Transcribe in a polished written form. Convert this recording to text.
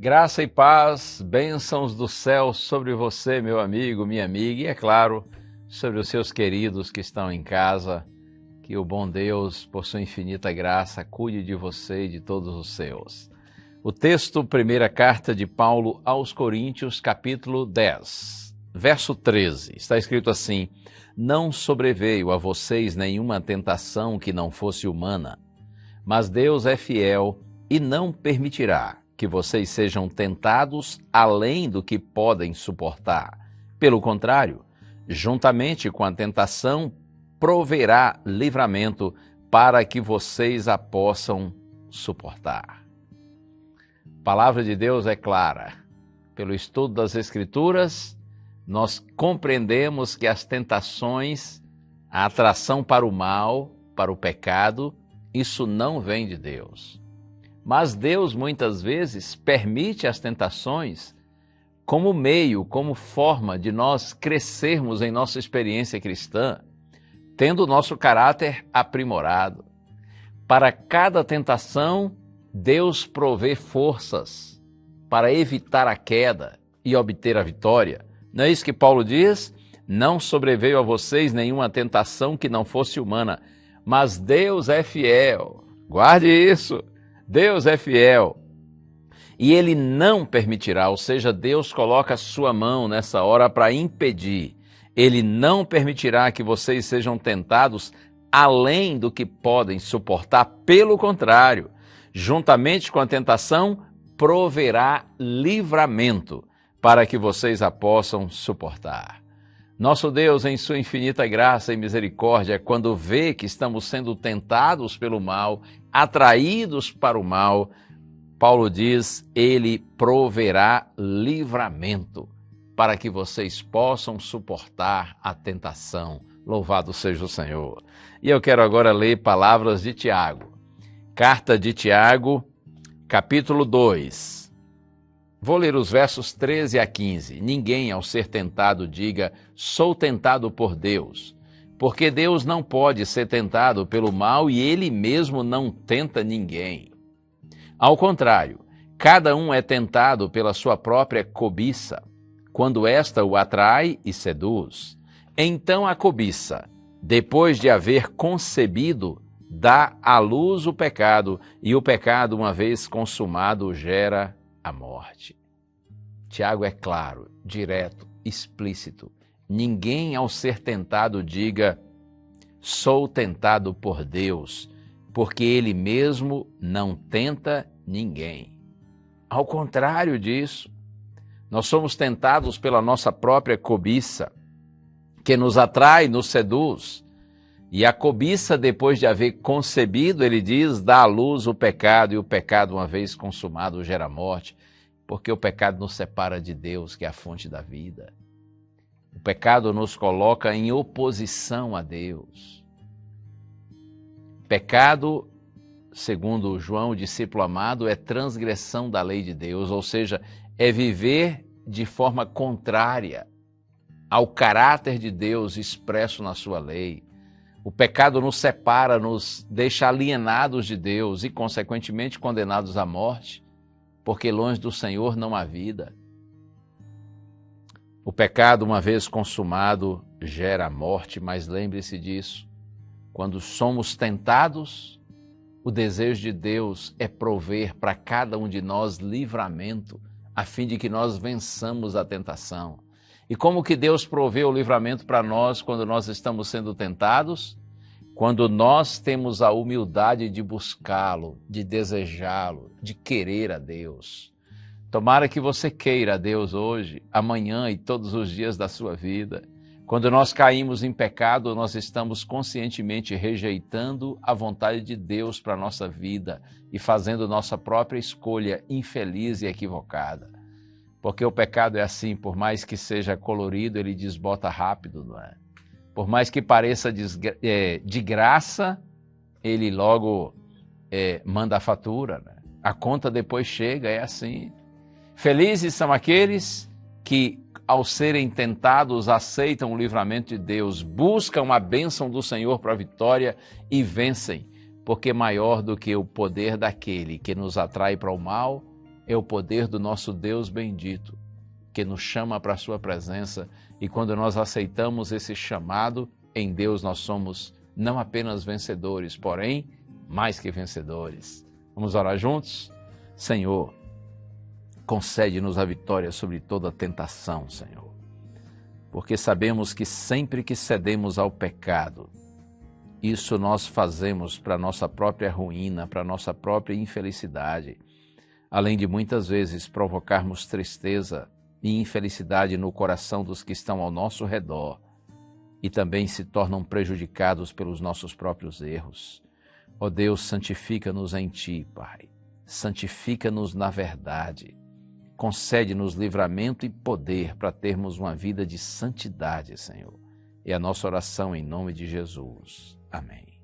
Graça e paz, bênçãos do céu sobre você, meu amigo, minha amiga, e é claro, sobre os seus queridos que estão em casa. Que o bom Deus, por sua infinita graça, cuide de você e de todos os seus. O texto, primeira carta de Paulo aos Coríntios, capítulo 10, verso 13, está escrito assim: Não sobreveio a vocês nenhuma tentação que não fosse humana, mas Deus é fiel e não permitirá que vocês sejam tentados além do que podem suportar. Pelo contrário, juntamente com a tentação, proverá livramento para que vocês a possam suportar. A palavra de Deus é clara. Pelo estudo das Escrituras, nós compreendemos que as tentações, a atração para o mal, para o pecado, isso não vem de Deus. Mas Deus muitas vezes permite as tentações como meio, como forma de nós crescermos em nossa experiência cristã, tendo o nosso caráter aprimorado. Para cada tentação, Deus provê forças para evitar a queda e obter a vitória. Não é isso que Paulo diz? Não sobreveio a vocês nenhuma tentação que não fosse humana, mas Deus é fiel. Guarde isso. Deus é fiel e Ele não permitirá, ou seja, Deus coloca a sua mão nessa hora para impedir. Ele não permitirá que vocês sejam tentados além do que podem suportar. Pelo contrário, juntamente com a tentação, proverá livramento para que vocês a possam suportar. Nosso Deus, em sua infinita graça e misericórdia, quando vê que estamos sendo tentados pelo mal, atraídos para o mal, Paulo diz, Ele proverá livramento para que vocês possam suportar a tentação. Louvado seja o Senhor. E eu quero agora ler palavras de Tiago. Carta de Tiago, capítulo 2. Vou ler os versos 13 a 15. Ninguém, ao ser tentado, diga, sou tentado por Deus, porque Deus não pode ser tentado pelo mal e Ele mesmo não tenta ninguém. Ao contrário, cada um é tentado pela sua própria cobiça, quando esta o atrai e seduz. Então a cobiça, depois de haver concebido, dá à luz o pecado, e o pecado, uma vez consumado, gera a morte. Tiago é claro, direto, explícito. Ninguém, ao ser tentado, diga, sou tentado por Deus, porque Ele mesmo não tenta ninguém. Ao contrário disso, nós somos tentados pela nossa própria cobiça, que nos atrai, nos seduz. E a cobiça, depois de haver concebido, ele diz, dá à luz o pecado, e o pecado, uma vez consumado, gera morte, porque o pecado nos separa de Deus, que é a fonte da vida. O pecado nos coloca em oposição a Deus. Pecado, segundo João, o discípulo amado, é transgressão da lei de Deus, ou seja, é viver de forma contrária ao caráter de Deus expresso na sua lei. O pecado nos separa, nos deixa alienados de Deus e, consequentemente, condenados à morte, porque longe do Senhor não há vida. O pecado, uma vez consumado, gera a morte, mas lembre-se disso. Quando somos tentados, o desejo de Deus é prover para cada um de nós livramento, a fim de que nós vençamos a tentação. E como que Deus provê o livramento para nós quando nós estamos sendo tentados? Quando nós temos a humildade de buscá-lo, de desejá-lo, de querer a Deus. Tomara que você queira a Deus hoje, amanhã e todos os dias da sua vida. Quando nós caímos em pecado, nós estamos conscientemente rejeitando a vontade de Deus para a nossa vida e fazendo nossa própria escolha infeliz e equivocada. Porque o pecado é assim, por mais que seja colorido, ele desbota rápido, não é? Por mais que pareça de graça, ele logo manda a fatura, né? A conta depois chega, é assim. Felizes são aqueles que, ao serem tentados, aceitam o livramento de Deus, buscam a bênção do Senhor para a vitória e vencem, porque maior do que o poder daquele que nos atrai para o mal É o poder do nosso Deus bendito, que nos chama para a sua presença, e quando nós aceitamos esse chamado, em Deus nós somos não apenas vencedores, porém mais que vencedores. Vamos orar juntos? Senhor, concede-nos a vitória sobre toda tentação, Senhor, porque sabemos que sempre que cedemos ao pecado, isso nós fazemos para nossa própria ruína, para nossa própria infelicidade, além de muitas vezes provocarmos tristeza e infelicidade no coração dos que estão ao nosso redor e também se tornam prejudicados pelos nossos próprios erros. Ó Deus, santifica-nos em Ti, Pai. Santifica-nos na verdade. Concede-nos livramento e poder para termos uma vida de santidade, Senhor. É a nossa oração em nome de Jesus. Amém.